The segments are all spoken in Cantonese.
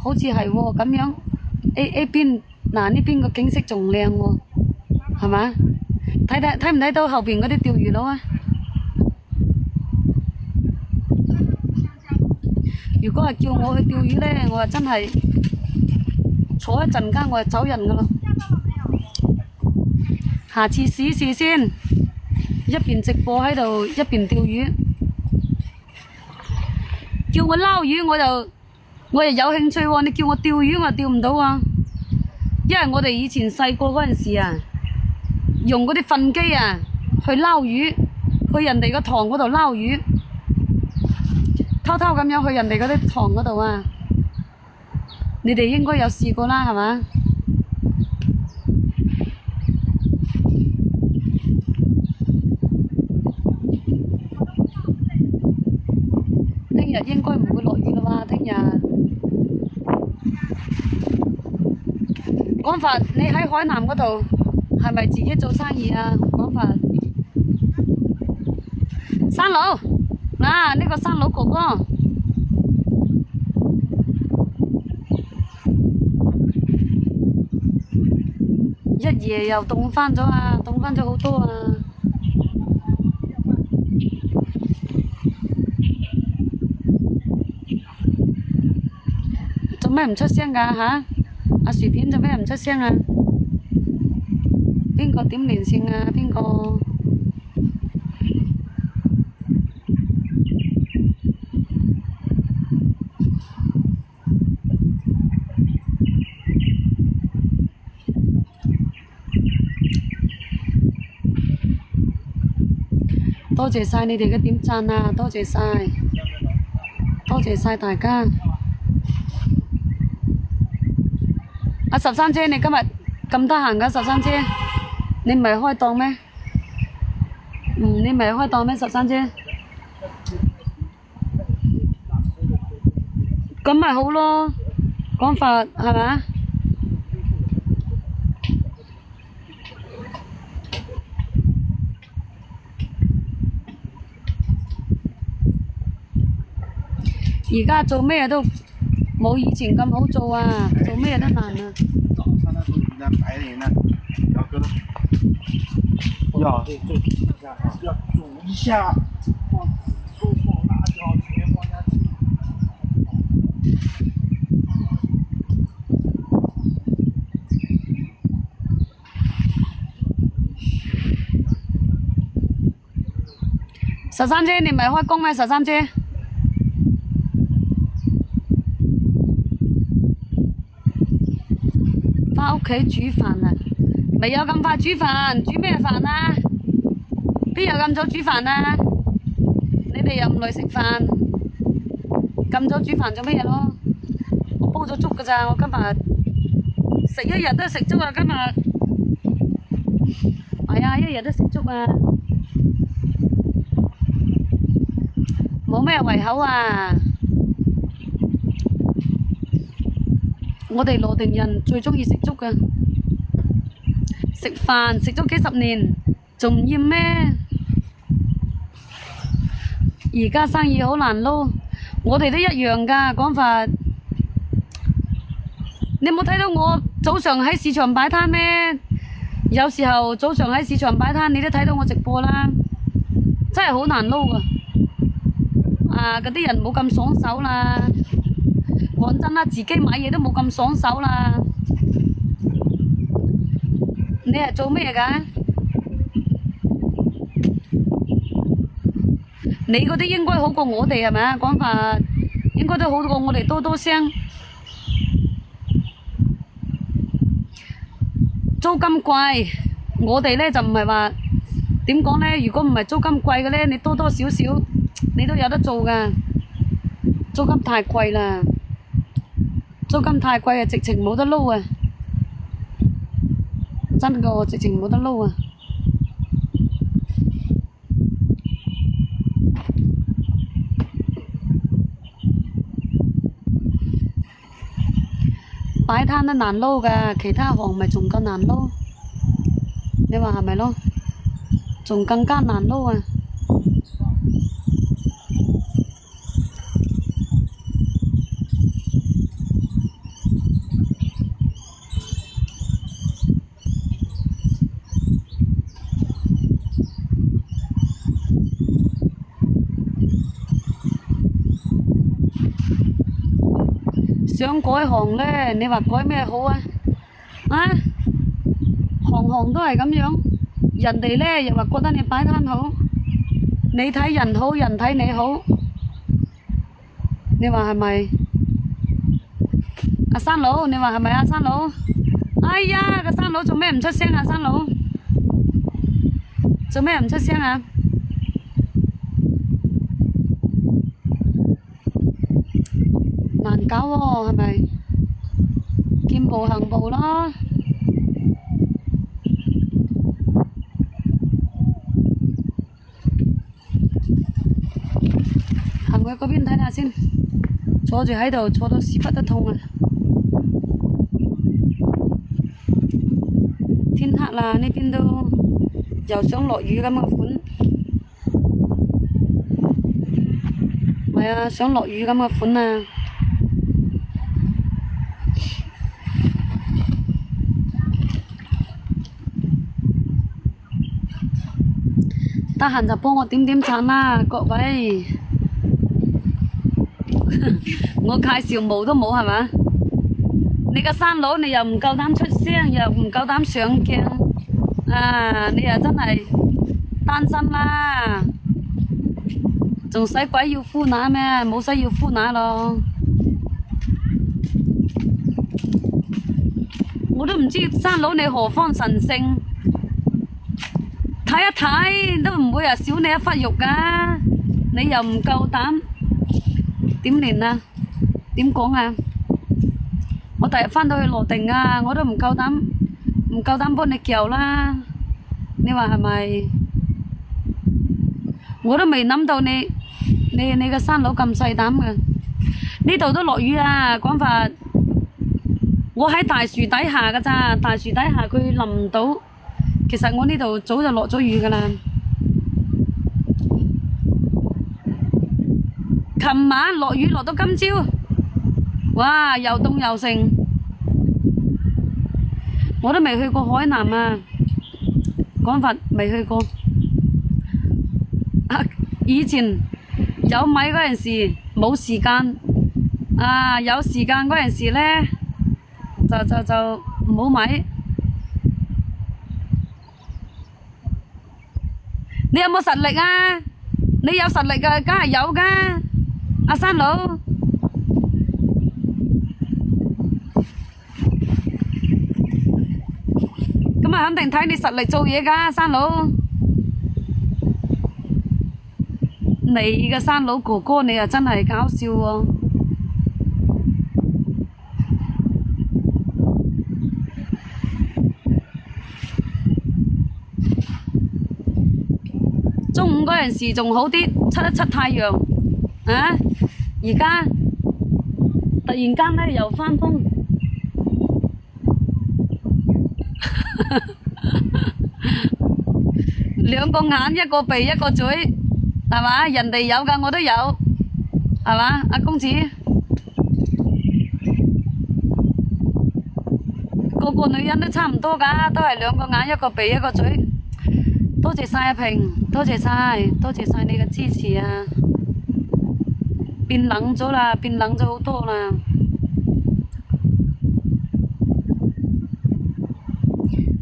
好似係喎咁樣。A 邊嗱呢邊個景色仲靚喎，係嘛？睇唔睇到後邊嗰啲釣魚佬啊？如果係叫我去釣魚呢，我就真係坐一陣間我就走人噶啦。下次試試先，一邊直播喺度一邊釣魚。叫我撈魚我又有興趣喎，你叫我釣魚我釣唔到啊，因為我哋以前細個嗰陣時啊，用嗰啲糞機啊去撈魚，去人哋個塘嗰度撈魚，偷偷咁樣去人哋嗰啲塘嗰度啊，你哋應該有試過啦，係嘛？聽日應該唔會落雨啦嘛，聽日。講法，你喺海南嗰度係咪自己做生意啊？講法，山佬，嗱呢個山佬哥哥，一夜又凍返咗啊，凍返咗好多啊！做咩唔出聲㗎嚇？阿薯片做咩唔出聲啊？邊個點連線啊？邊個？多謝晒你哋嘅點讚啊！多謝晒，多謝晒大家。阿13姐，你今日咁得閒㗎？13姐，你唔係開檔咩？你唔係開檔咩？13姐，咁咪好咯，講法係咪？而家做咩都冇以前咁好做啊，做咩都難啊。早上那时候人家白人呢，要搁那要煮一下，放紫苏、放辣椒，全放下去。13姐，你唔係開工咩？13姐。返屋企煮飯啊？未有咁快煮飯，煮咩飯啊？邊有咁早煮飯啊？你哋又唔嚟食飯，咁早煮飯做咩嘢咯？我煲咗粥㗎咋，我今日食一日都食粥啊！今日係啊，一日都食粥啊，冇咩胃口啊！我哋羅定人最鍾意食粥㗎，食飯食咗幾十年，仲唔厭咩？而家生意好難撈，我哋都一樣㗎。講法，你冇睇到我早上喺市場擺攤咩？有時候早上喺市場擺攤，你都睇到我直播啦，真係好難撈㗎。啊，嗰啲人冇咁爽手啦。講真啦，自己買嘢都冇咁爽手啦。你係做咩㗎？你嗰啲應該好過我哋係咪啊？講法應該都好過我哋多多聲。租金貴，我哋呢就唔係話點講呢？如果唔係租金貴嘅呢，你多多少少你都有得做㗎。租金太貴啦。租金太貴啊，直情冇得撈啊！真個，直情冇得撈啊！擺攤都難撈㗎，其他行咪仲更難撈？你話係咪咯？仲更加難撈啊！想改行咧，你話改咩好啊？啊，行行都係咁樣，人哋咧又話覺得你擺攤好，你睇人好，人睇你好，你話係咪？阿山佬，你話係咪啊？山佬，哎呀，個山佬做咩唔出聲啊？山佬，做咩唔出聲啊？難搞喎，係咪？見步行步咯。行去嗰邊睇下先，坐住喺度坐到屎忽都痛啊！天黑啦，呢邊都又想落雨咁嘅款，係啊，想落雨咁嘅款啊！得閒就幫我點點讚啦，各位。我介紹冇都冇係嘛？你個山佬你又唔夠膽出聲，又唔夠膽上鏡，啊！你又真係單身啦，仲使鬼要呼乸咩？冇使要呼乸咯。我都唔知山佬你何方神聖，睇一睇都唔會話少你一忽肉噶，你又唔夠膽。點練啊？點講啊？我第日返到去羅定啊，我都唔夠膽幫你叫啦。你話係咪？我都未諗到你個山佬咁細膽嘅。呢度都落雨啊！講法，我喺大樹底下㗎咋，大樹底下佢淋唔到。其實我呢度早就落咗雨㗎啦。琴晚落雨落到今朝，哇！又凍又盛，我都未去過海南啊，講法未去過。以前有米嗰陣時冇時間，啊有時間嗰陣時呢，就冇米。你有冇實力啊？你有實力嘅，梗係有噶。阿山佬，咁啊肯定睇你實力做嘢噶，山佬。你嘅山佬哥哥，你又真係搞笑喎！中午嗰陣時仲好啲，出一出太陽，啊！而家突然間呢又翻風，兩個眼一個鼻一個嘴，係嘛？人哋有㗎，我都有，係嘛？阿公子，個個女人都差唔多㗎，都係兩個眼一個鼻一個嘴。多謝晒阿平，多謝晒你嘅支持啊！變冷咗啦，變冷咗好多啦。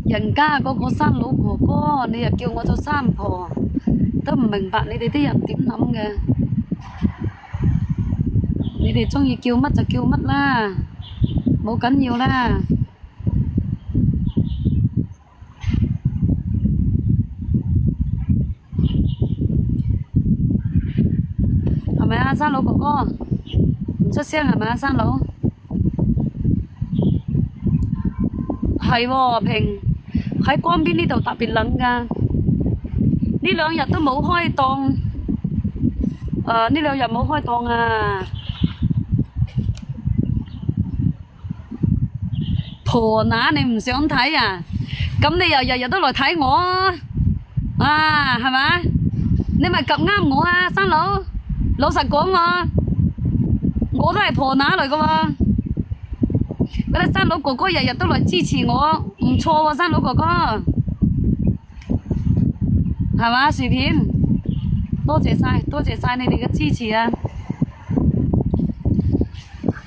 人家嗰個山佬哥哥，你又叫我做山婆，都唔明白你哋啲人點諗嘅。你哋鍾意叫乜就叫乜啦，冇緊要啦。係咪啊，山佬哥哥？唔出聲係咪啊，山佬？係喎，平喺江邊呢度特別冷㗎。呢兩日都冇開檔，呢兩日冇開檔啊！婆乸你唔想睇啊？咁你又日日都來睇我啊？係咪？你咪及啱我啊，山佬！老實講喎，我都係婆乸嚟㗎喎。嗰啲山佬哥哥日日都來支持我，唔錯喎，山佬哥哥，係嘛？薯片，多謝晒你哋嘅支持啊！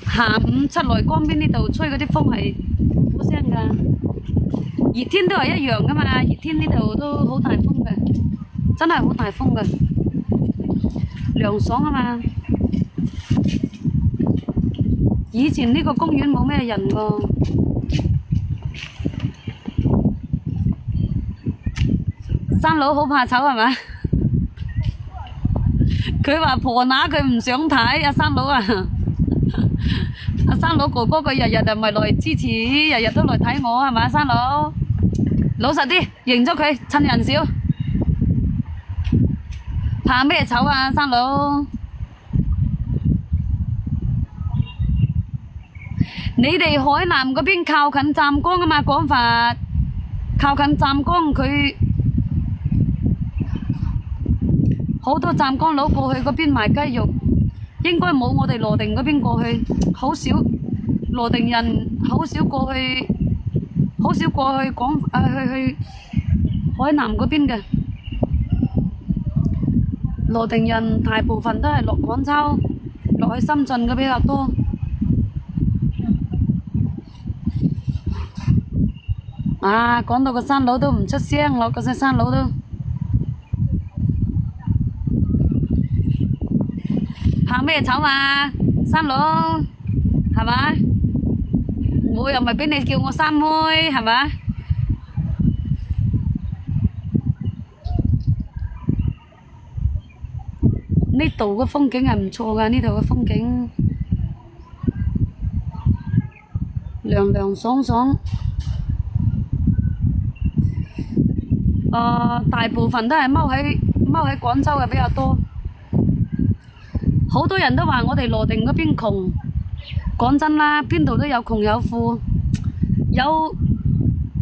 下午出來江邊呢度吹嗰啲風係呼聲㗎。熱天都係一樣㗎嘛，熱天呢度都好大風嘅，真係好大風嘅，涼爽啊嘛。以前呢個公園冇咩人喎。山佬好怕醜係咪？佢話婆乸佢唔想睇阿山佬啊！阿山佬哥哥佢日日就咪來支持，日日都來睇我係咪？山佬老實啲，認咗佢，趁人少，怕咩醜啊？山佬，你哋海南嗰邊靠近湛江啊嘛，講法靠近湛江佢。好多湛江佬過去嗰邊賣雞肉，應該冇我哋羅定嗰邊過去，好少羅定人好少過去，好少過去去海南嗰邊嘅。羅定人大部分都係落廣州，落去深圳嘅比較多。啊，講到個山佬都唔出聲，我嗰隻山佬都。怕咩醜啊，山佬係咪？我又唔係俾你叫我山妹係咪？呢度嘅風景係唔錯㗎，呢度嘅風景涼涼爽爽。大部分都係踎喺廣州嘅比較多。好多人都話我哋羅定嗰邊窮，講真啦，邊度都有窮有富，有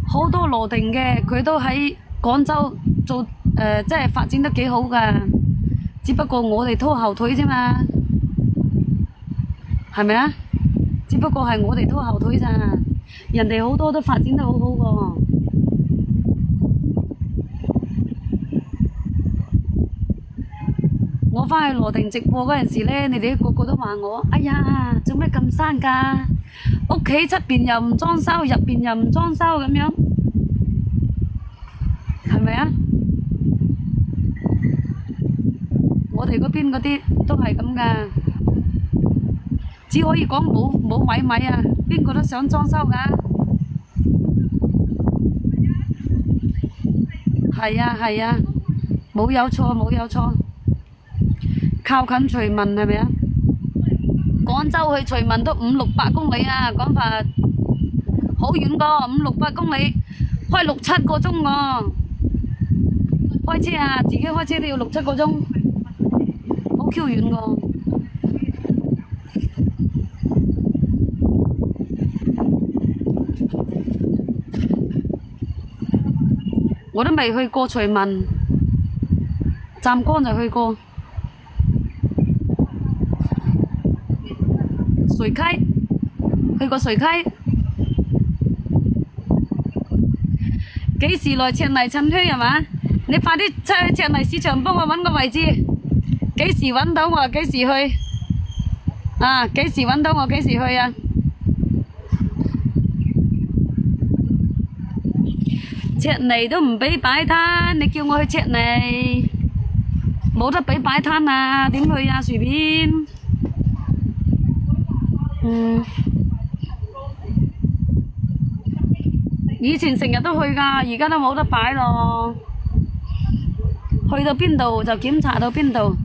好多羅定嘅佢都喺廣州做即係發展得幾好㗎，只不過我哋拖後腿啫嘛，係咪啊？只不過係我哋拖後腿咋，人哋好多都發展得好好㗎。我返去羅定直播嗰陣時咧，你哋個個都話我：哎呀，做咩咁生㗎？屋企出邊又唔裝修，入邊又唔裝修咁樣，係咪啊？我哋嗰邊嗰啲都係咁㗎，只可以講冇米啊！邊個都想裝修㗎？係啊係啊，冇有錯冇有錯。靠近徐聞係咪啊？廣州去徐聞都500-600公里啊，講法好遠個，500-600公里，開6-7個鐘喎。開車啊，自己開車都要6-7個鐘，好 Q 遠個。我都未去過徐聞，湛江就去過。水溪，去過水溪。幾時來赤泥趁墟係嘛？你快啲出去赤泥市場幫我揾個位置，幾時揾到我幾時去啊？幾時揾到我幾時去啊？赤泥都唔俾擺攤，你叫我去赤泥，冇得俾擺攤啊，點去啊？隨便。以前成日都去㗎，而家都冇得擺咯。去到邊度就檢查到邊度，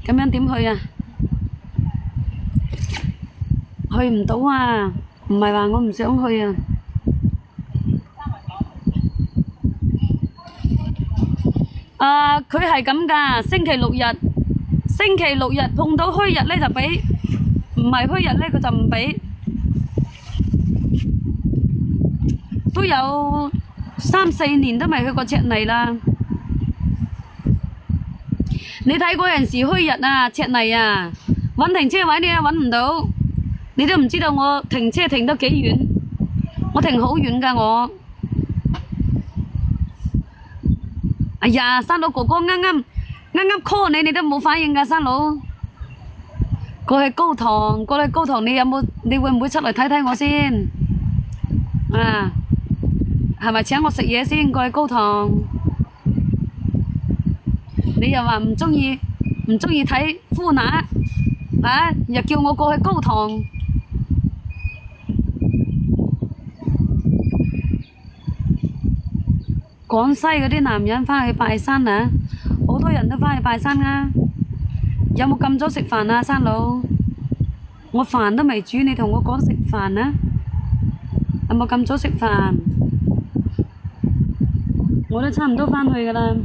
咁樣點去啊？去唔到啊！唔係話我唔想去啊。佢係咁㗎，星期六日碰到虛日咧就俾。唔係虛日咧，佢就唔俾，都有3-4年都未去過赤泥啦。你睇嗰陣時虛日啊，赤泥啊，揾停車位你都揾唔到，你都唔知道我停車停得幾遠，我停好遠㗎我。哎呀，山佬哥哥啱啱 call 你，你都冇反應㗎，山佬。過去高堂，過去高堂，你有冇？你會唔會出嚟睇睇我先？啊，係咪請我食嘢先？過去高堂，你又話唔中意睇呼拿，啊，又叫我過去高堂。廣西嗰啲男人返去拜山啊，好多人都返去拜山啊。有冇咁早食飯啊，山佬？我飯都未煮，你同我講食飯啊？有冇咁早食飯？我都差唔多返去噶啦。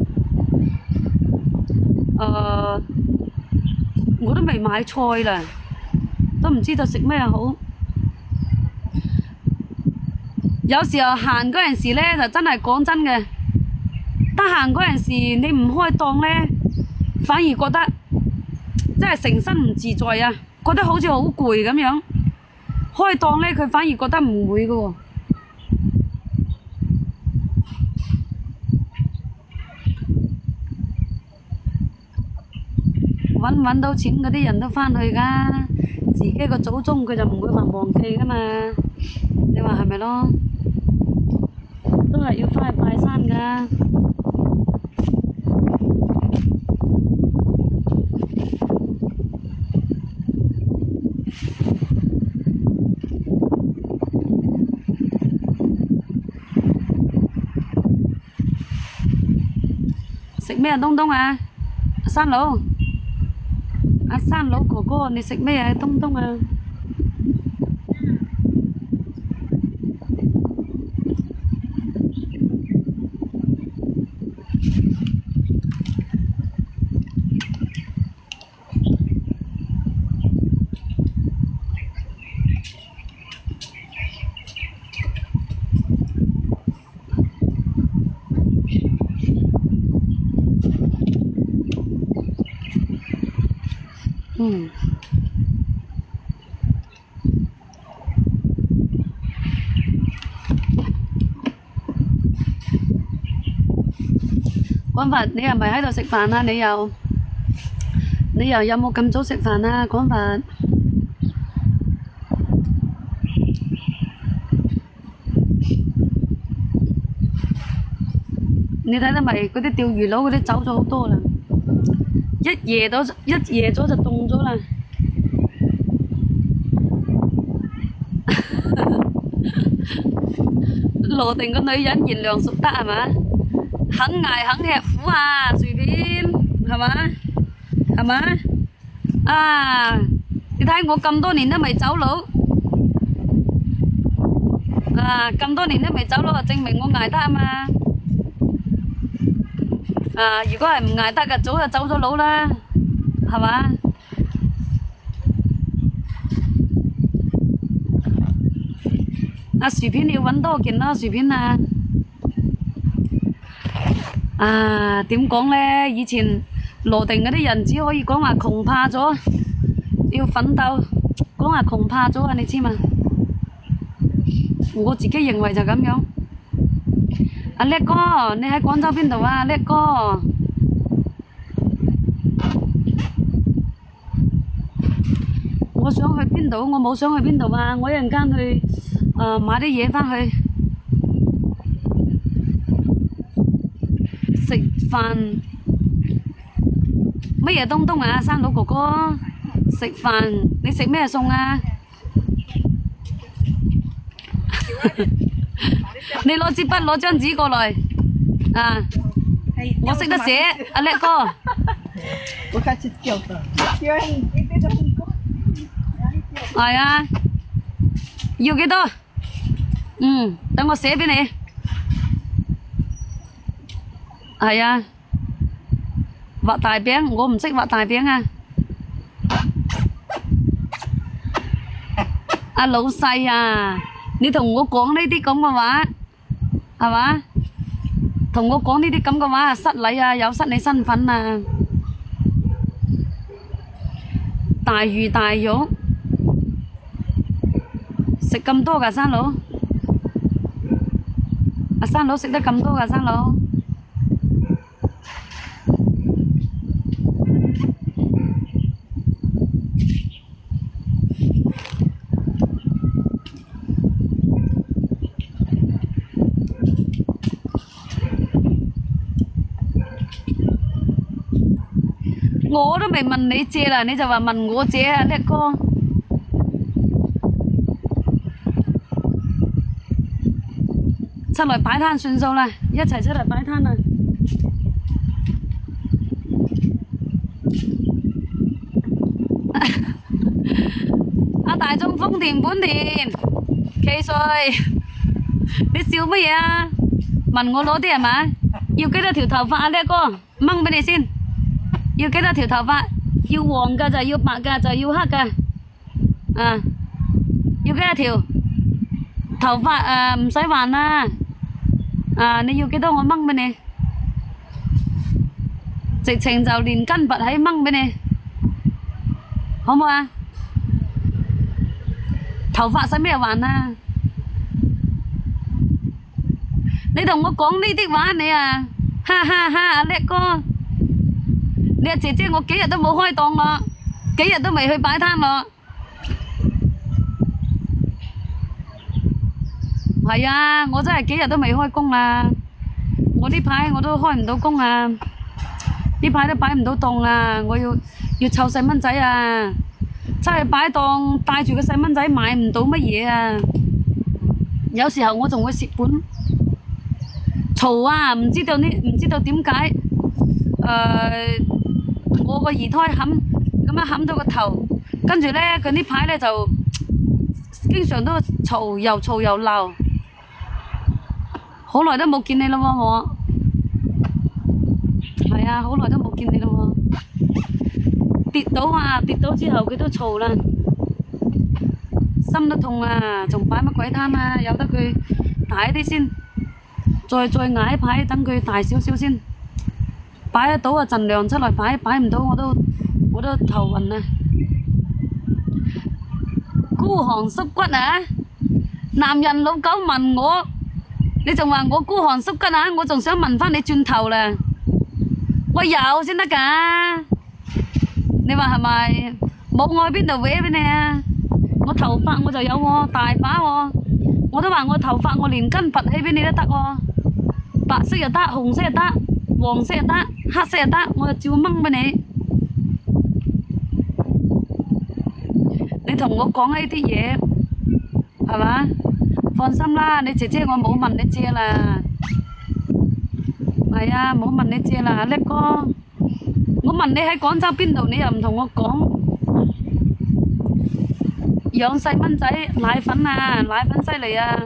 我都未買菜啦，都唔知道食咩好。有時候閒嗰陣時咧，就真係講真嘅，得閒嗰陣時你唔開檔咧，反而覺得真係成身唔自在啊，覺得好似好攰咁樣。開檔咧，佢反而覺得唔會嘅喎。揾到錢嗰啲人都返去㗎，自己個祖宗佢就唔會話忘記㗎嘛。你話係咪咯？都係要返去拜山㗎。食咩東東啊？山佬，阿山佬哥哥，你食咩啊？東東啊？廣佛，你係咪喺度食飯啊？你又有冇咁早食飯啊？廣佛，你睇到咪嗰啲釣魚佬嗰啲走咗好多啦，一夜咗就凍咗啦。羅定個女人賢良淑德係嘛？肯捱肯吃苦啊，隨便係嘛？係嘛？啊！你睇我咁多年都未走佬，啊！咁多年都未走佬，就證明我捱得啊嘛！啊！如果係唔捱得嘅，早就走咗佬啦，係嘛？啊！薯片你要揾多件啦，薯片啊！啊，點講呢？以前羅定嗰啲人只可以講話窮怕咗，要奮鬥，講話窮怕咗啊！你知嘛？我自己認為就咁樣。阿叻哥，你喺廣州邊度啊？叻哥，我想去邊度？我冇想去邊度啊！我一陣間去買啲嘢返去。食飯乜嘢東東啊？山佬哥哥食飯，你食咩餸啊？你攞支筆攞張紙過來啊！我識得寫，阿叻哥。我開始掉的。係啊，要幾多？等我寫俾你。係啊，畫大餅，我唔識畫大餅啊。阿老細啊，你同我講呢啲咁嘅話，係嘛？同我講呢啲咁嘅話，失禮啊，有失你身份啊。大魚大肉，食咁多㗎山佬？阿山佬食得咁多㗎山佬？未問你借啦，你就話問我借啊，叻哥。出嚟擺攤算數啦，一齊出嚟擺攤啦！阿大眾豐田本田奇瑞，你笑乜嘢啊？問我攞啲係咪？要幾多條頭髮啊，叻哥？掹俾你先。要幾多條頭髮？要黃㗎就要白㗎就要黑㗎。啊，要幾多條頭髮唔使還啦。啊，你要幾多我掹俾你？直情就連根拔起掹俾你，好唔好啊？頭髮使咩還啊？你同我講呢啲話你啊，哈哈哈！阿叻哥，你阿姐姐我幾日都冇開檔咯，幾日都未去擺攤咯。係啊，我真係幾日都未開工啦。我呢排我都開唔到工啊，呢排都擺唔到檔啊。我要湊細蚊仔啊，真係擺檔帶住個細蚊仔買唔到乜嘢啊。有時候我仲會蝕本，嘈啊！唔知道點解我個二胎咁樣冚到個頭，跟住咧佢呢排咧就經常都嘈又鬧。好耐都冇見你咯喎，我係啊，好耐都冇見你咯喎。跌倒之後佢都嘈啦，心都痛啊，仲擺乜鬼攤啊？由得佢大啲先，再捱一排，等佢大少少先。擺得到啊，盡量出嚟擺，擺唔到我都頭暈啊！孤寒縮骨啊！男人老狗問我。你仲話我孤寒縮骨啊？我仲想問返你轉頭啦，我有先得㗎。你話係咪？冇我去邊度搲俾你啊？我頭髮我就有喎，大把喎。我都話我頭髮我連根拔起俾你都得喎，白色又得，紅色又得，黃色又得，黑色又得，我就照掹俾你。你同我講呢啲嘢係嘛？放心啦，你姐姐我冇問你借啦，係啊，冇問你借啦，叻哥。我問你喺廣州邊度，你又唔同我講。養細蚊仔奶粉啊，奶粉犀利啊，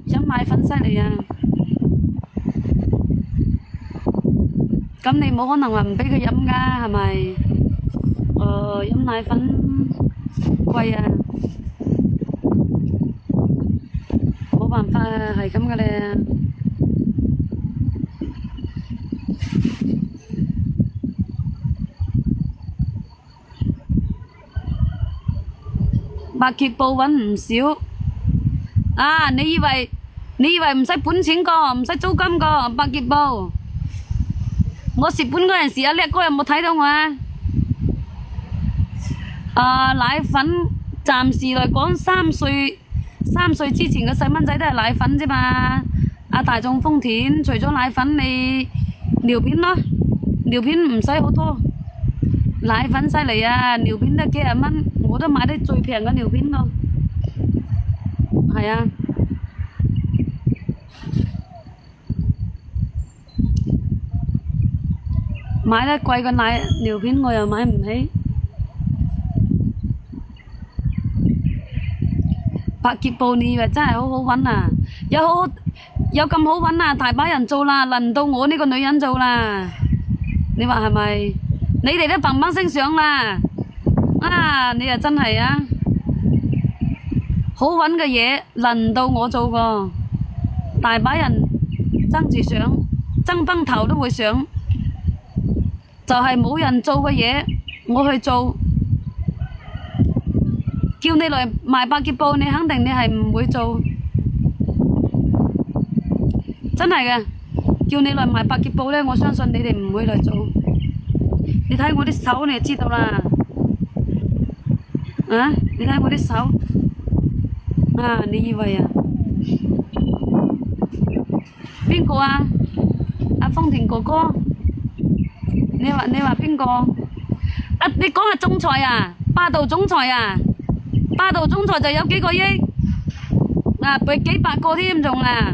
飲奶粉犀利啊。咁你冇可能話唔俾佢飲㗎，係咪？飲奶粉貴啊。冇辦法啊，係咁嘅咧。百潔布揾唔少啊！你以為唔使本錢個，唔使租金個百潔布？我蝕本嗰陣時，阿叻哥有冇睇到我啊？奶粉暫時嚟講3歲之前嘅細蚊仔都係奶粉啫嘛。阿大眾豐田除咗奶粉，你尿片咯，尿片唔使好多，奶粉犀利啊！尿片都幾廿蚊，我都買啲最平嘅尿片咯。係啊，買得貴嘅尿片我又買唔起。百潔布你以為真係好好揾啊？有咁好揾啊？大把人做啦，輪到我呢個女人做啦。你話係咪？你哋都砰砰聲上啦！啊，你又真係啊！好揾嘅嘢輪到我做個，大把人爭住上，爭崩頭都會上，就係冇人做嘅嘢，我去做。叫你來賣百潔布，你肯定你係唔會做，真係嘅。叫你來賣百潔布呢，我相信你哋唔會嚟做。你睇我啲手，你就知道啦。啊，你睇我啲手，啊，你以為啊？邊個啊？阿豐田哥哥，你話邊個？啊，你講係總裁啊？霸道總裁啊？霸道總裁就有幾個億，啊，俾幾百個添仲啊！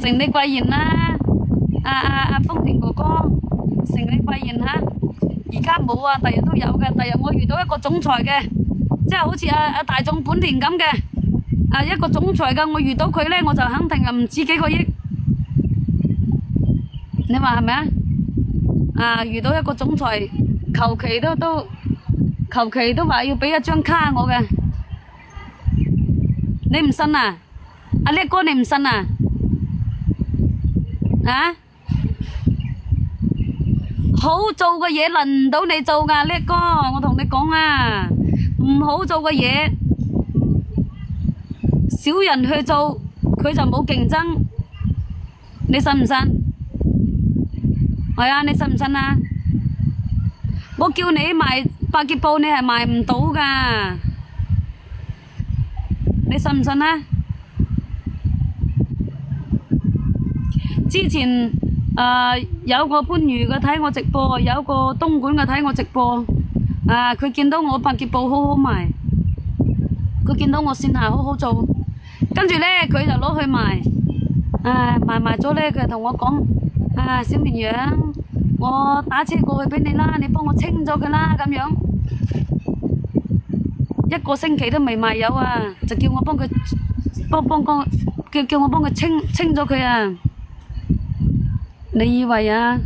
承你貴言啦，豐田哥哥，承你貴言嚇。而家冇啊，第日都有嘅。第日我遇到一個總裁嘅，即係好似大眾本田咁嘅，一個總裁嘅，我遇到佢咧，我就肯定係唔止幾個億。你話係咪啊？啊，遇到一個總裁，求其都話要俾一張卡我嘅，你唔信啊？阿叻哥你唔信啊？啊？好做嘅嘢輪唔到你做噶，叻哥，我同你講啊，唔好做嘅嘢，少人去做，佢就冇競爭，你信唔信？係啊，你信唔信啊？我叫你賣百潔布，你係賣唔到噶，你信唔信啊？之前有個番禺嘅睇我直播，有個東莞嘅睇我直播，佢見到我百潔布好好賣，佢見到我線下好好做，跟住呢佢就攞去賣，賣咗呢佢就同我講，小綿羊，我打車過去俾你啦，你幫我清咗佢啦，咁樣一個星期都未賣有啊，就叫我幫佢叫我幫佢清咗佢啊！你以為啊？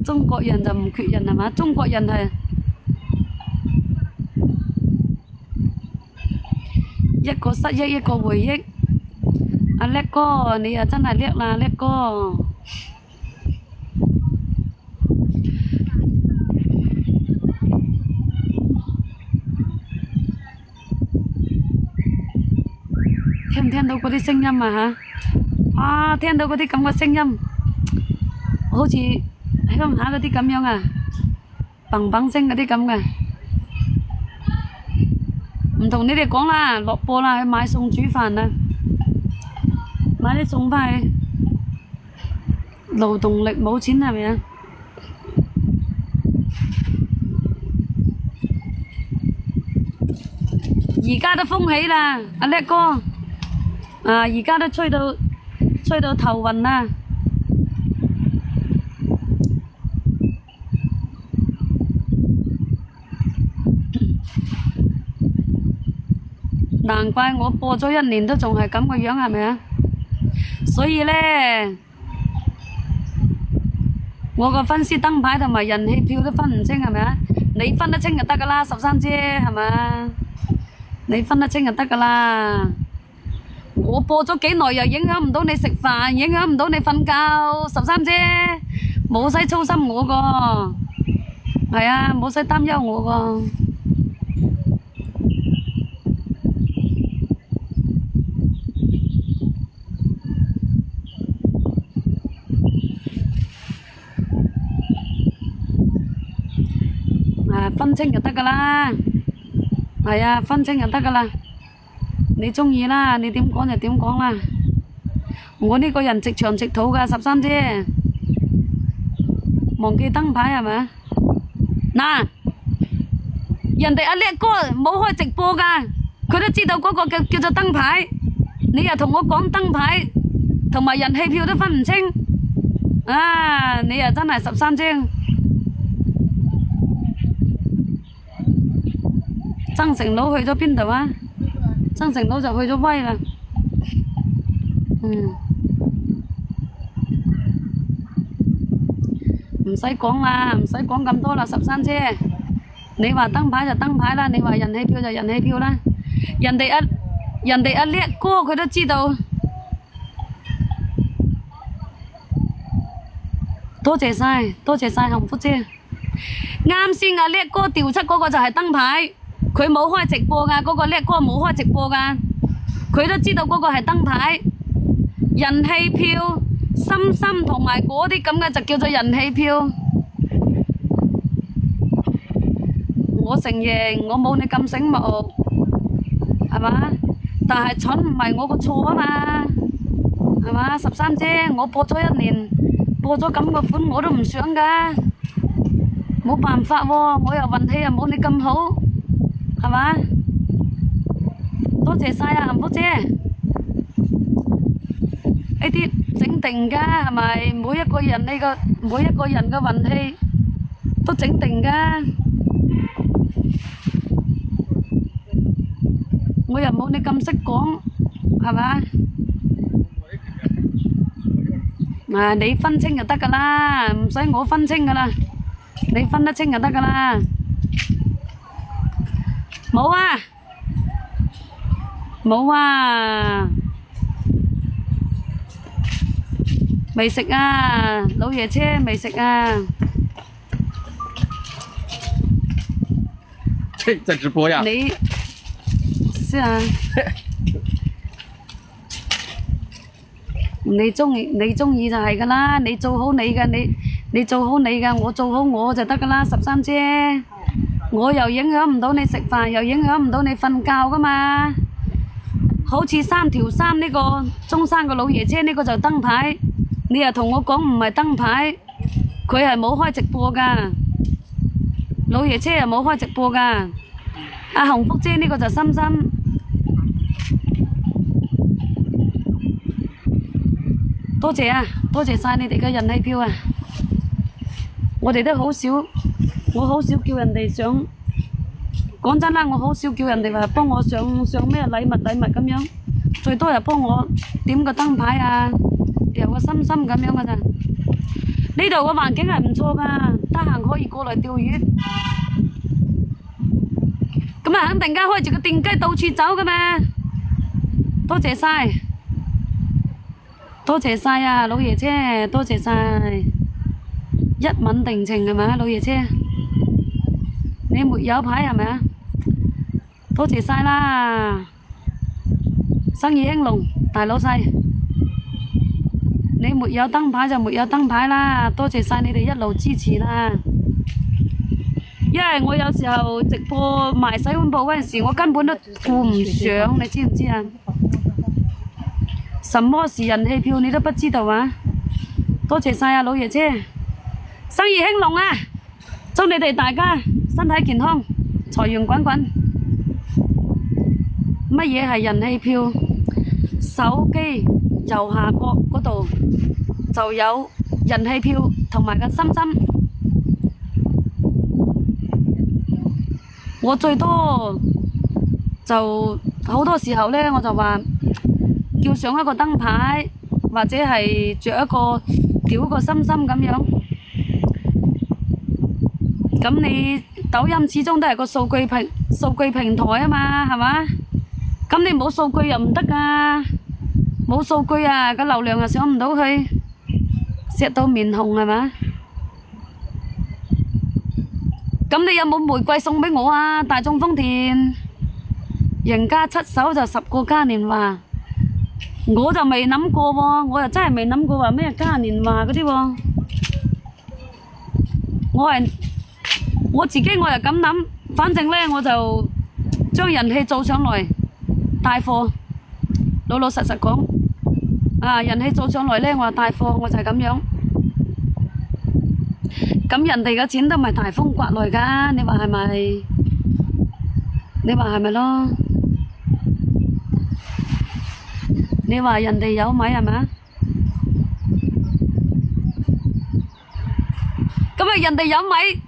中國人就唔缺人係嘛？中國人係一個失憶一個回憶。阿叻哥，你又真係叻啦，叻哥！聽唔聽到嗰啲聲音啊嚇？聽到嗰啲咁嘅聲音，好似鄉下嗰啲咁樣啊，砰砰聲嗰啲咁嘅。唔同你哋講啦，落播啦，去買餸煮飯啦，買啲餸返去。勞動力冇錢係咪啊？而家都風起啦，阿叻哥。而家都吹到頭暈啦！難怪我播咗1年都仲係咁個樣，係咪啊？所以呢，我個粉絲燈牌同埋人氣票都分唔清，係咪啊？你分得清就得㗎啦，13姐係咪？你分得清就得㗎啦。我播咗幾耐又影響唔到你食飯，影響唔到你瞓覺，13姐冇使操心我個，係啊，冇使擔憂我個。分清就得㗎啦，係啊，分清就得㗎啦。你鍾意啦，你點講就點講啦。我呢個人直腸直肚㗎，13姐，忘記燈牌係咪？嗱，人哋阿叻哥冇開直播㗎，佢都知道嗰個叫做燈牌，你又同我講燈牌同埋人氣票都分唔清，你又真係13姐。曾成佬去咗邊度啊？曾成佬就去咗威啦。唔使講啦，唔使講咁多啦，13姐。你話燈牌就燈牌啦，你話人氣票就人氣票啦。人哋阿叻哥佢都知道。多謝晒，多謝晒幸福姐。啱先阿叻哥調出嗰個就係燈牌。佢冇開直播㗎，嗰個叻哥冇開直播㗎，佢都知道嗰個係燈牌，人氣票、心心同埋嗰啲咁嘅就叫做人氣票。我承認我冇你咁醒目，係嘛？但係蠢唔係我個錯啊嘛，係嘛？13姐，我播咗1年，播咗咁個款我都唔想㗎，冇辦法喎，我又運氣又冇你咁好，係嘛？多謝晒啊，幸福姐，呢啲整定㗎，係咪？每一個人嘅運氣都整定㗎，我又冇你咁識講，係嘛？你分清就得㗎啦，唔使我分清㗎啦，你分得清就得㗎啦。冇啊，冇啊，未食啊，老爺車未食啊。在直播呀？你是啊。你中意就係㗎啦，你做好你嘅，你做好你嘅，我做好我就得㗎啦，13姐。我又影響唔到你食飯，又影響唔到你瞓覺㗎嘛。好似3條衫呢個中山個老爺車呢個就燈牌，你又同我講唔係燈牌，佢係冇開直播㗎。老爺車又冇開直播㗎。阿紅福姐呢個就心心。多謝啊，多謝晒你哋嘅人氣票啊！我哋都好少，我好少叫人哋上。講真啦，我好少叫人哋話幫我上咩禮物咁樣，最多係幫我點個燈牌啊，掉個心心咁樣㗎咋。呢度個環境係唔錯㗎，得閒可以過嚟釣魚。咁啊，肯定家開住個電雞到處走㗎嘛。多謝晒。多謝晒啊，老爺車，多謝晒，一吻定情係咪啊，老爺車？你沒有牌係咪啊？多謝晒啦，生意興隆，大老細。你沒有燈牌就沒有燈牌啦，多謝晒你哋一路支持啦。因為我有時候直播賣洗碗布嗰陣時，我根本都顧唔上，你知唔知啊？什麼是人氣票你都不知道啊！多謝晒啊，老爺車，生意興隆啊！祝你哋大家身體健康，財源滾滾。乜嘢係人氣票？手機右下角嗰度就有人氣票同埋個心心。我最多就好多時候呢，我就話叫上一個燈牌，或者係着一個吊個心心咁樣。咁你抖音始終都係個數據平台啊嘛，係嘛？咁你冇數據又唔得㗎，冇數據啊，個流量又上唔到去，錫到面紅係嘛？咁你有冇玫瑰送俾我啊？大眾豐田，人家7手就10個嘉年華。我就未諗過喎，我又真係未諗過話咩嘉年華嗰啲喎。我自己我又咁諗，反正呢我就將人氣做上來帶貨，老老實實講，人氣做上來呢，我就帶貨，我就係咁樣。咁人哋嘅錢都唔係大風刮來㗎，你話係咪？你話係咪咯？你話人哋有米係咪啊？咁啊，人哋有米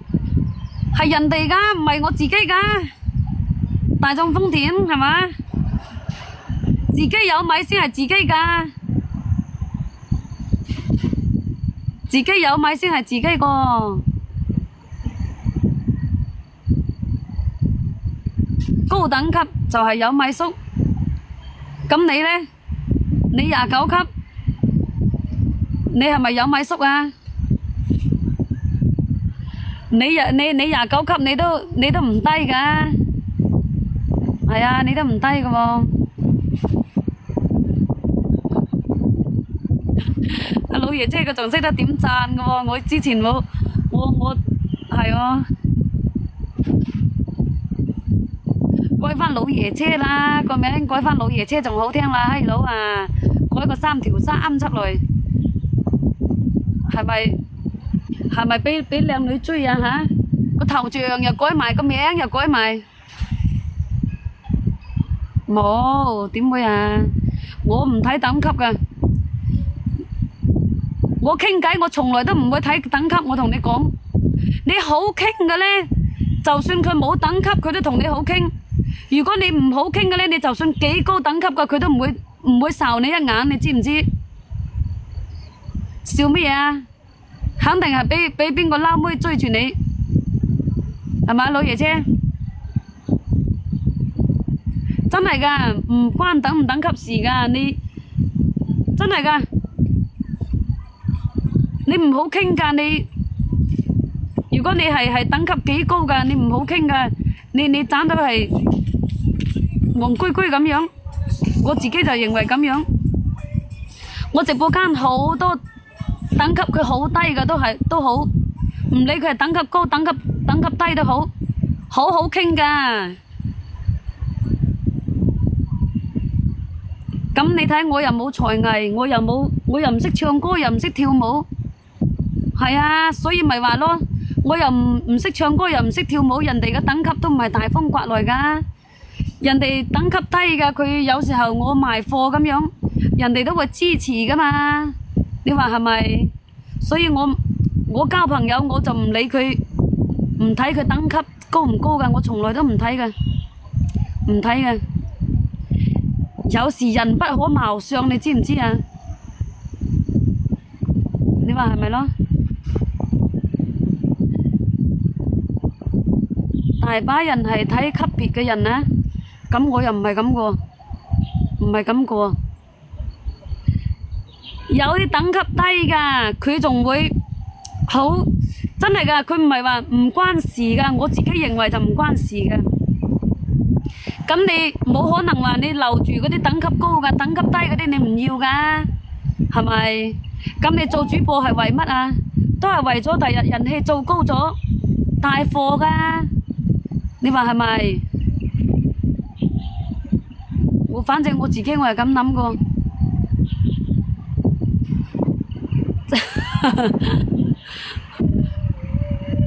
係人哋㗎，唔係我自己㗎。大眾豐田係嘛？自己有米先係自己㗎，自己有米先係自己個。高等級就係有米叔，咁你呢？你29級，你係咪有米叔啊？你29級，你都唔低㗎，係啊，你都唔低㗎喎。阿老爺姐佢仲識得點讚㗎喎，我之前冇，我係喎。改返老爺車啦，個名改返老爺車仲好聽啦，閪佬啊！改個3條衫出嚟，係咪俾靚女追啊嚇？個頭像又改埋，個名又改埋，冇點會啊？我唔睇等級㗎，我傾偈我從來都唔會睇等級。我同你講，你好傾嘅呢，就算佢冇等級，佢都同你好傾。如果你唔好傾嘅呢，你就算幾高等級嘅，佢都唔會睄你一眼，你知唔知？笑乜嘢啊？肯定係俾邊個撈妹追住你，係咪老爺姐？真係㗎，唔關等唔等級事㗎，你真係㗎，你唔好傾㗎你。如果你係等級幾高㗎，你唔好傾㗎，你斬到係戇居居咁樣，我自己就認為咁樣。我直播間好多等級佢好低嘅都好，唔理佢係等級高等級低都好，好好傾㗎。咁你睇我又冇才藝，我又唔識唱歌，又唔識跳舞，係啊，所以咪話咯，我又唔識唱歌，又唔識跳舞，人哋嘅等級都唔係大風刮來㗎，人哋等級低㗎，佢有時候我賣貨咁樣，人哋都會支持㗎嘛，你話係咪？所以我交朋友我就唔理佢，唔睇佢等級高唔高㗎，我從來都唔睇㗎，唔睇㗎。有時人不可貌相，你知唔知啊？你話係咪咯？大把人係睇級別嘅人啊，咁我又唔係咁個，唔係咁個。有啲等級低㗎，佢仲會好，真係㗎，佢唔係話唔關事㗎，我自己認為就唔關事㗎。咁你冇可能話你留住嗰啲等級高㗎，等級低嗰啲你唔要㗎，係咪？咁你做主播係為乜啊？都係為咗第日人氣做高咗帶貨㗎，你話係咪？反正我自己我係咁諗過。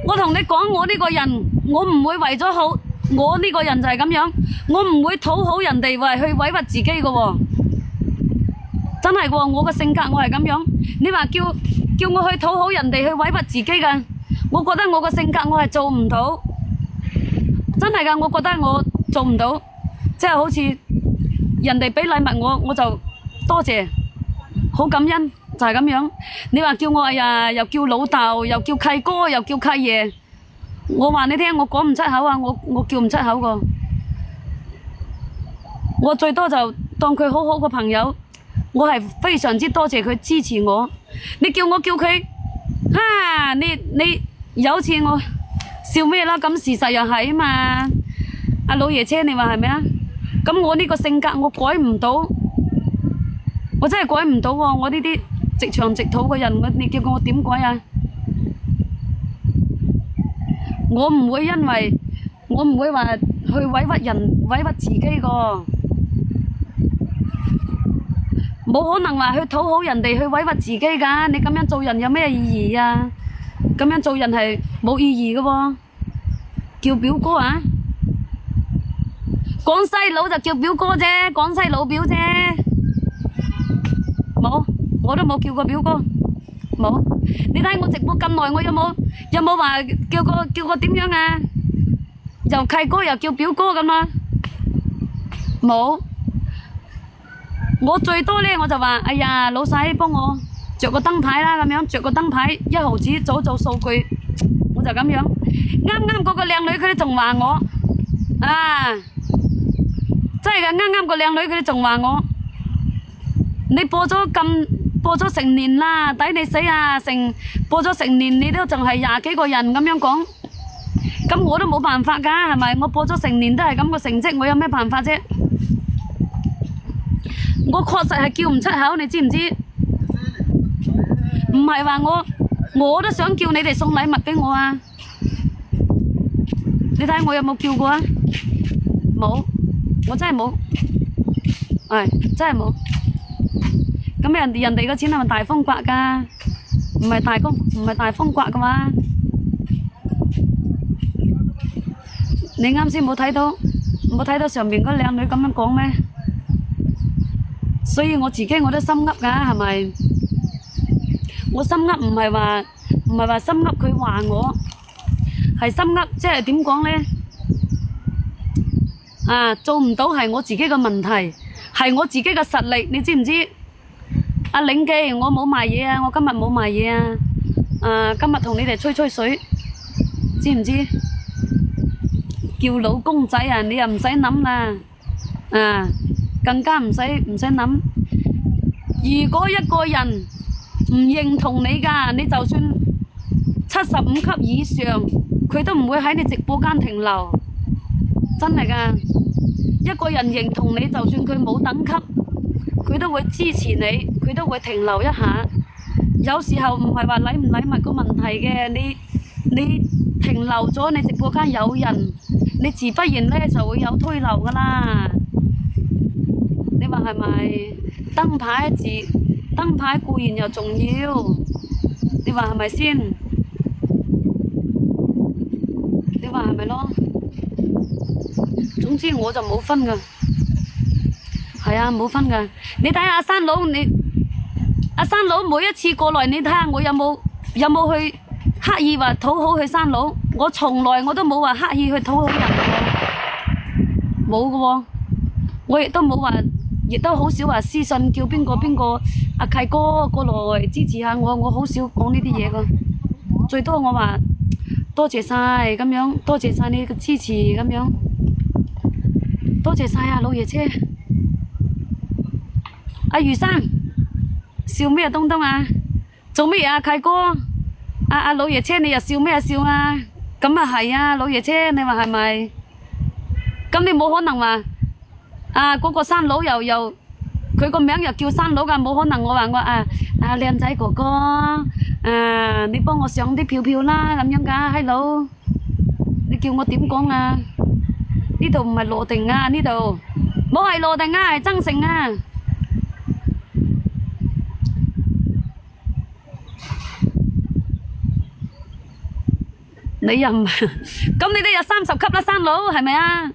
我同你講，我呢個人我唔會為咗好。我呢個人就係咁樣，我唔會討好人哋為去委屈自己嘅喎，真係喎，我嘅性格我係咁樣。你話叫我去討好人哋去委屈自己嘅，我覺得我嘅性格我係做唔到，真係㗎，我覺得我做唔到，即係好似人哋俾禮物我就多謝，好感恩，就係咁樣。你話叫我哎呀，又叫老豆，又叫契哥，又叫契爺。我話你聽，我講唔出口啊！我叫唔出口個，我最多就當佢好好個朋友，我係非常之多謝佢支持我。你叫佢，你有次我笑咩啦？咁事實又係啊嘛！阿老爺車，你話係咪啊？咁我呢個性格我改唔到，我真係改唔到喎！我呢啲直腸直肚嘅人，你叫我點改啊？我唔會話去委屈人、委屈自己個，冇可能話去討好人哋去委屈自己㗎。你咁樣做人有咩意義啊？咁樣做人係冇意義嘅喎。叫表哥啊，廣西佬就叫表哥啫，廣西老表啫。冇，我都冇叫過表哥。冇，你睇我直播咁耐，我有冇話叫個點樣啊？又契哥又叫表哥咁啊？冇，我最多呢我就話，哎呀老細幫我着個燈牌啦，咁樣着個燈牌1毫子做數據，我就咁樣。啱嗰個靚女佢哋仲話我啊，真係㗎，啱個靚女佢哋仲話我，你播咗成年啦，抵你死啊！播咗成年，你都仲係20幾個人咁樣講，咁我都冇辦法㗎，係咪？我播咗成年都係咁個成績，我有咩辦法啫？我確實係叫唔出口，你知唔知？唔係話我都想叫你哋送禮物俾我啊！你睇我有冇叫過啊？冇，我真係冇，係真係冇。咁人哋嘅錢係咪大風刮㗎？唔係大風刮㗎嘛？你啱先冇睇到上面嗰靚女咁樣講咩？所以我自己我都心噏㗎，係咪？我心噏唔係話心噏佢話我，係心噏即係點講呢？做唔到係我自己嘅問題，係我自己嘅實力，你知唔知？阿領記，我冇賣嘢啊，我今日冇賣嘢啊，今日同你哋吹吹水，知唔知？叫老公仔啊，你又唔使諗啦，更加唔使諗。如果一個人唔認同你㗎，你就算75級以上，佢都唔會喺你直播間停留，真係㗎。一個人認同你，就算佢冇等級，佢都會支持你，佢都會停留一下。有時候唔係話禮唔禮物個問題嘅，你停留咗，你直播間有人，你自不然呢就會有推流㗎啦。你話係咪？燈牌固然又重要，你話係咪先？你話係咪咯？總之我就冇分㗎，係啊，冇分㗎。你睇下阿山佬，阿山佬每一次過來，你睇下我有冇去刻意話討好佢山佬？我從來我都冇話刻意去討好人喎，冇㗎喎。我亦都冇話，亦都好少話私信叫邊個阿契哥過來支持下我，我好少講呢啲嘢㗎。最多我話多謝晒咁樣，多謝晒你嘅支持咁樣。多謝晒啊，老爺車。阿余生，笑咩東東啊？做咩嘢啊，契哥？阿老爺車，你又笑咩笑啊？咁啊係啊，老爺車，你話係咪？咁你冇可能話嗰個山佬又佢個名又叫山佬㗎，冇可能我話靚仔哥哥，你幫我上啲票票啦咁樣㗎，閪佬，你叫我點講啊？呢度唔係羅定啊，呢度冇係羅定啊，係增城啊。你又唔係，咁你都有30級啦，山佬係咪啊？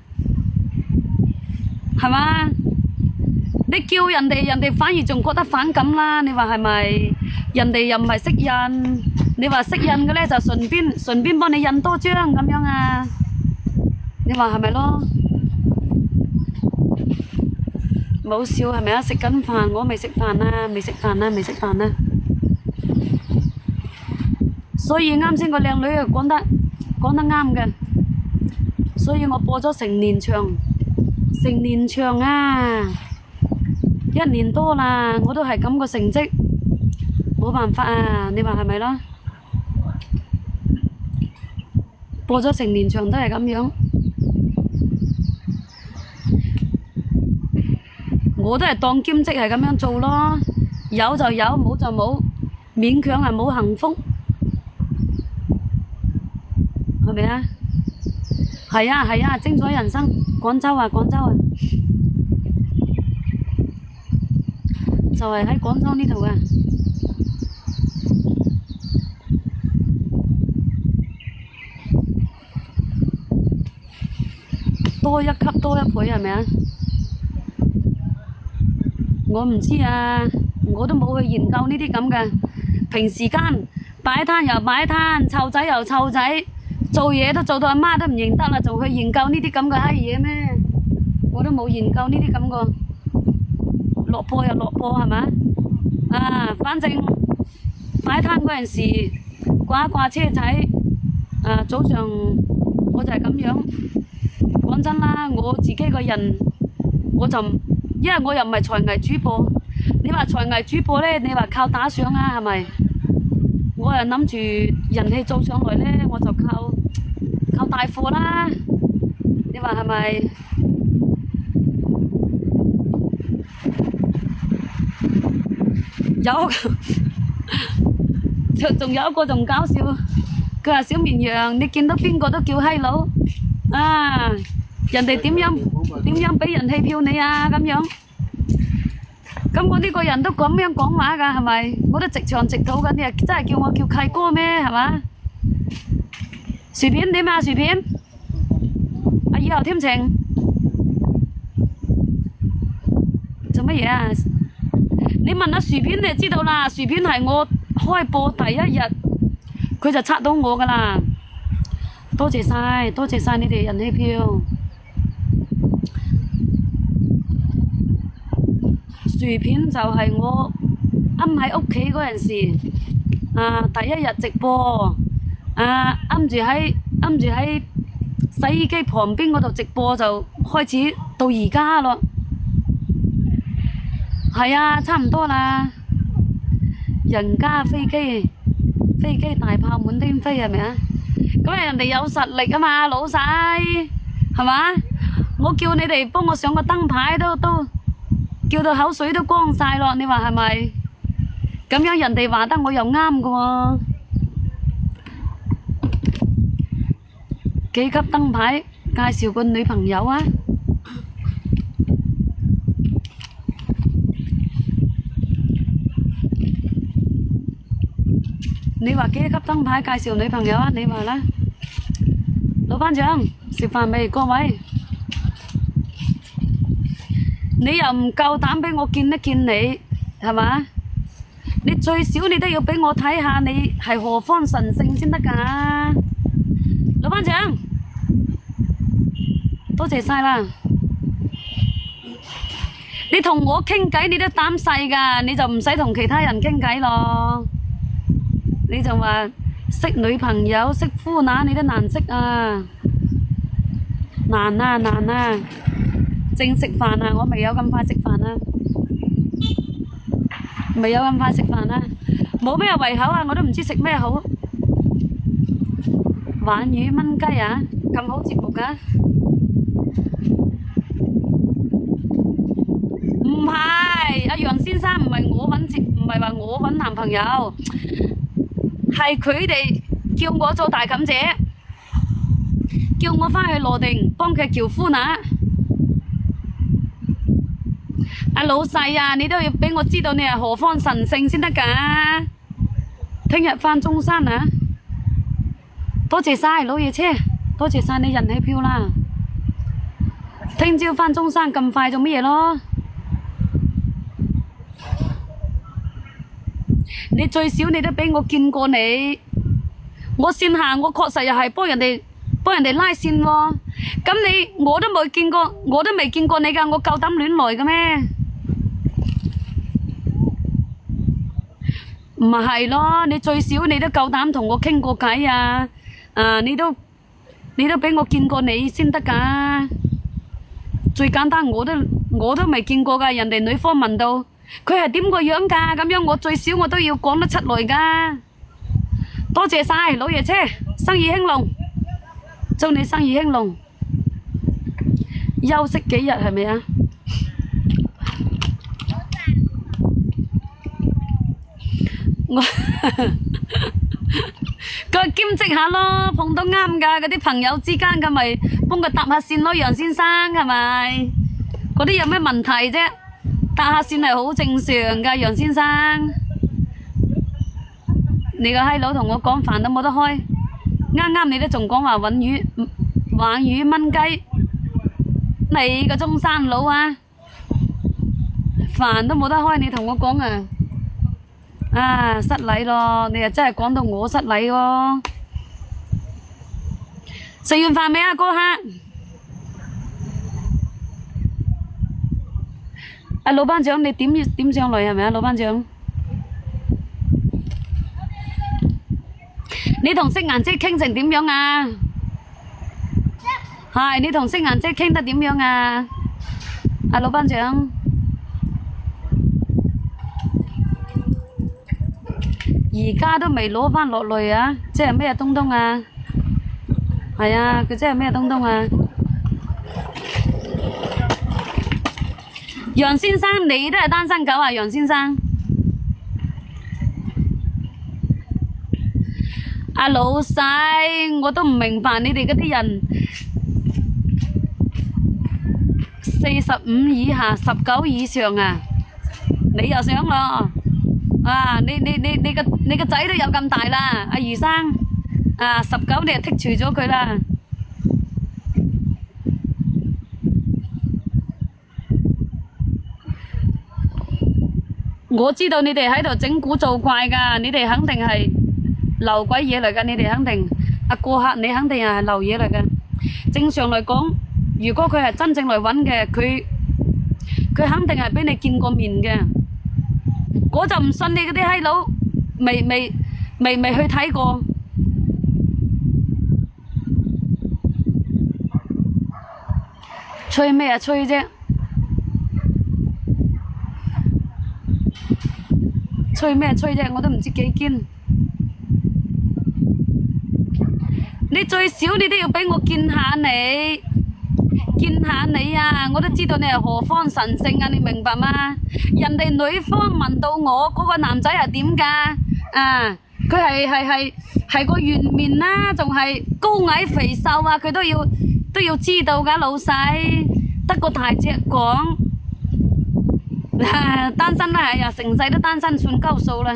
係嘛？你叫人哋反而仲覺得反感啦，你話係咪？人哋又唔係識印，你話識印嘅呢就順便幫你印多張咁樣啊？你話係咪咯？冇笑係咪啊？食緊飯，我未食飯啊，未食飯啊。所以啱先個靚女講得啱嘅，所以我播咗成年場啊，1年多啦，我都係咁個成績，冇辦法啊，你話係咪咯？播咗成年場都係咁樣，我都係當兼職係咁樣做咯，有就有，冇就冇，勉強係冇幸福。係咪啊？係啊，精彩人生，廣州啊，就係喺廣州呢度啊。多一級多一倍係咪啊？我唔知啊，我都冇去研究呢啲咁嘅。平時間擺攤又擺攤，湊仔又湊仔。做嘢都做到阿媽都唔認得啦，仲去研究呢啲咁嘅閪嘢咩？我都冇研究呢啲咁個，落坡又落坡係咪？反正擺攤嗰陣時掛車仔，早上我就係咁樣。講真啦，我自己個人我就因為我又唔係才藝主播，你話才藝主播呢，你話靠打賞啊係咪？我又諗住人氣做上來呢，我就靠帶貨啦，你話係咪？仲有一個仲搞笑，佢話小綿羊，你見到邊個都叫閪佬人哋點樣俾人氣票你啊咁樣？咁我呢個人都咁樣講話㗎，係咪？我都直腸直肚㗎，你係真係叫我叫契哥咩？係嘛？薯片點啊？薯片？啊，以後添情做乜嘢啊？你問下薯片你就知道啦。薯片係我開播第一日，佢就測到我㗎啦。多謝晒，多謝晒你哋人氣票。薯片就係我啱喺屋企嗰陣時，第一日直播，啱住喺洗衣機旁邊嗰度直播就開始到而家咯。係啊，差唔多啦。人家飛機大炮滿天飛係咪啊？咁人哋有實力啊嘛，老細係嘛？我叫你哋幫我上個燈牌都叫到口水都光晒咯，你話係咪？咁樣人哋話得我又啱㗎喎。幾級燈牌介紹個女朋友啊？你話幾級燈牌介紹女朋友啊？你話啦，老班長食飯未？各位，你又唔夠膽俾我見一見你，係嘛？你最少你都要俾我睇下你係何方神聖先得㗎。老班長，多謝晒啦！你同我傾偈你都膽細㗎，你就唔使同其他人傾偈咯。你就話識女朋友識夫乸你都難識啊，難啊難啊！正食飯啊，我未有咁快食飯啊，未有咁快食飯啊，冇咩胃口啊，我都唔知食咩好。鯇魚炆雞啊，咁好節目㗎？唔係，阿楊先生唔係我揾節，唔係話我揾男朋友，係佢哋叫我做大妗姐，叫我返去羅定幫佢叫夫乸。阿老細啊，你都要俾我知道你係何方神聖先得㗎。聽日返中山啊！多謝晒老爺車，多謝晒你人氣票啦。聽朝返中山咁快做乜嘢咯？你最少你都俾我見過你，我線下我確實又係幫人哋拉線喎。咁我都冇見過，我都未見過你㗎，我夠膽亂來嘅咩？唔係咯，你最少你都夠膽同我傾過偈啊！你都俾我見過你先得㗎。最簡單我都未見過㗎，人哋女方問到佢係點個樣㗎，咁樣我最少我都要講得出來㗎。多謝晒老爺車，生意興隆，祝你生意興隆。休息幾日係咪啊？我佢兼職下咯，碰到啱㗎，嗰啲朋友之間咁咪幫佢搭下線咯，楊先生係咪？嗰啲有咩問題啫？搭下線係好正常㗎，楊先生。你個閪佬同我講飯都冇得開，啱你都仲講話鯇魚炆雞，你個中山佬啊，飯都冇得開，你同我講啊！失禮咯，你又真係講到我失禮喎。食完飯未啊，哥客？老班長，你點上來係咪啊？老班長，你同色顏姐傾成點樣啊？係，你同色顏姐傾得點樣啊？老班長。而家都未攞返落嚟啊！即係咩東東啊？係啊，佢即係咩東東啊？楊先生，你都係單身狗啊？楊先生，阿老細，我都唔明白你哋嗰啲人45以下、19以上啊！你又想咯？啊，你個仔都有咁大啦，阿余生啊，19你就剔除咗佢啦。我知道你哋喺度整蠱做怪㗎，你哋肯定係流鬼嘢嚟㗎，你哋肯定啊過客，你肯定係流嘢嚟㗎。正常嚟講，如果佢係真正嚟揾嘅，佢肯定係俾你見過面嘅。我就唔信你嗰啲閪佬未去睇過。吹咩啊吹啫？吹咩吹啫？我都唔知幾堅。你最少你都要俾我見下你，見下你啊！我都知道你係何方神聖啊！你明白嗎？人哋女方問到我嗰個男仔係點㗎？啊，佢係個圓面啦，仲係高矮肥瘦啊，佢都要知道㗎，老細。得個大隻講，單身啦，係啊，成世都單身算鳩數啦，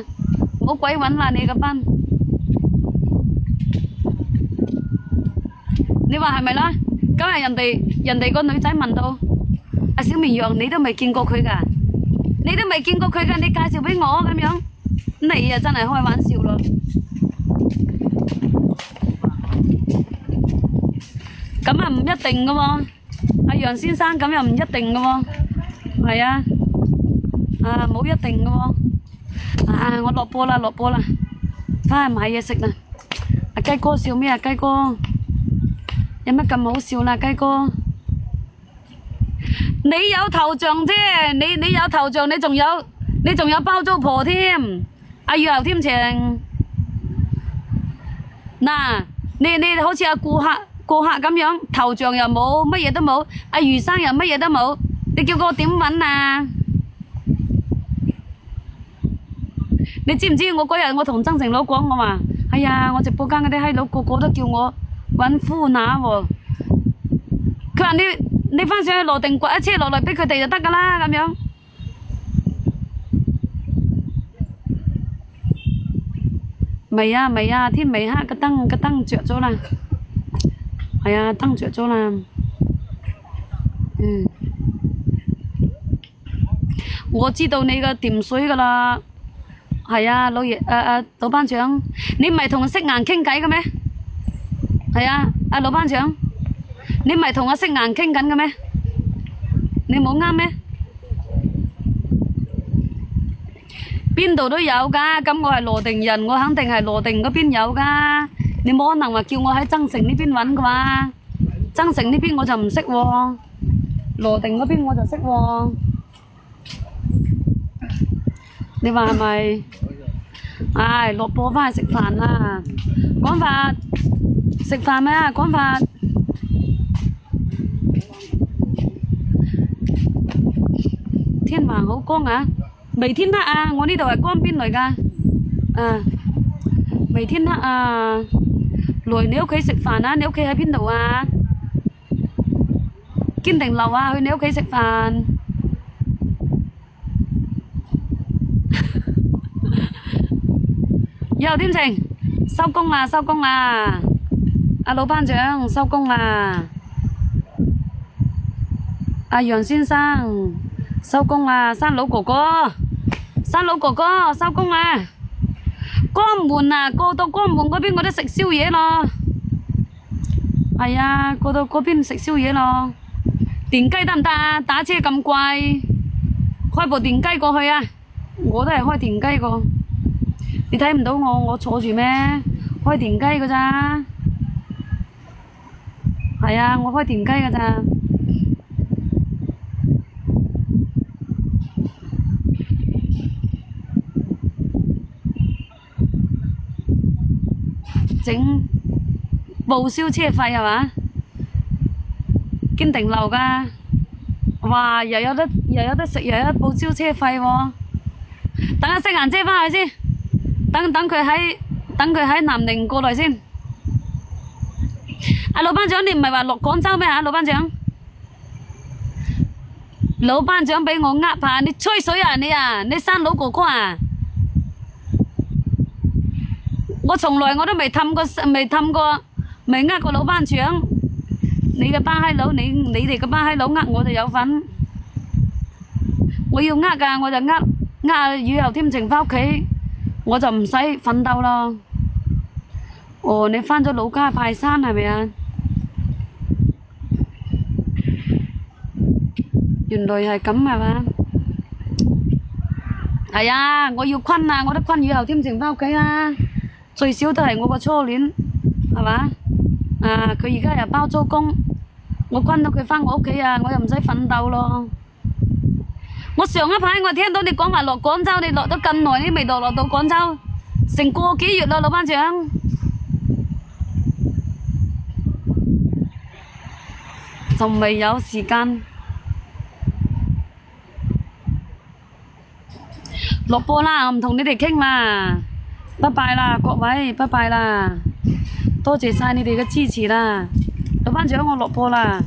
冇鬼揾啦你個班。你話係咪啦？今日人哋個女仔問到阿小綿羊，你都未見過佢㗎，你都未見過佢㗎，你介紹俾我咁樣，你啊真係開玩笑咯。咁啊唔一定㗎喎，阿楊先生咁又唔一定㗎喎，係啊，啊冇一定㗎喎，啊我落波啦，返去買嘢食啦。阿雞哥笑咩啊？雞哥有乜咁好笑啦？雞哥，你有頭像啫，你有頭像，你仲有包租婆添，阿月劉添情。嗱，你好似阿顧客咁樣，頭像又冇，乜嘢都冇，阿余生又乜嘢都冇，你叫我點揾啊？你知唔知我嗰日我同曾成佬講，我話哎呀，我直播間嗰啲閪佬個個都叫我揾夫乸喎。佢話你翻上去羅定掘一車落嚟俾佢哋就得㗎啦咁樣。未啊，天未黑，個燈着咗啦。係啊，燈着咗啦。我知道你個掂水㗎啦。係啊，老爺，老班長，你唔係同色顏傾偈嘅咩？係啊，老班長，你唔係同阿色顏傾緊嘅咩？你冇啱咩？邊度都有㗎，咁我係羅定人，我肯定係羅定嗰邊有㗎。你冇可能話叫我喺增城呢邊揾㗎嘛？增城呢邊我就唔識喎，羅定嗰邊我就識喎。你話係咪？唉，落播返去食飯啦。講法食飯咩啊？講法天還好光啊！未天黑啊！我呢度係江邊嚟㗎。未天黑啊！來你屋企食飯啊！你屋企喺邊度啊？堅定樓啊！去你屋企食飯。又點情？收工啦！阿老班長收工啦！阿楊先生收工啦！山佬哥哥收工啦！江門啊，過到江門嗰邊我都食宵夜咯。係啊，過到嗰邊食宵夜咯。電雞得唔得啊？打車咁貴，開部電雞過去啊！我都係開電雞過。你睇唔到我坐住咩？開電雞㗎咋？係啊，我開電雞㗎咋？整報銷車費係嘛？堅定流㗎，哇！又有得食，又有得報銷車費喎。等阿色顏姐返去先。等佢喺南寧過來先。阿老班長，你唔係話落廣州咩嚇？老班長，老班長俾我呃怕，你吹水啊你啊，你生老哥哥啊！我從來我都未氹過，未呃過老班長。你嘅班閪佬，你哋嘅班閪佬呃我就有份。我要呃㗎，我就呃雨後天晴返屋企，我就唔使奮鬥咯。哦，你返咗老家拜山係咪啊？原來係咁係嘛？係啊，我要坤啊，我都坤雨後天晴返屋企啦。最少都係我個初戀，係嘛？啊，佢而家又包租公，我坤到佢返我屋企啊，我又唔使奮鬥咯。我上一排我聽到你講話落廣州，你落咗咁耐，你未落到廣州，成個幾月啦，老班長。仲未有時間。落播啦，我唔同你哋傾啦，拜拜啦，各位，拜拜啦，多謝晒你哋嘅支持啦，老班長我落播啦。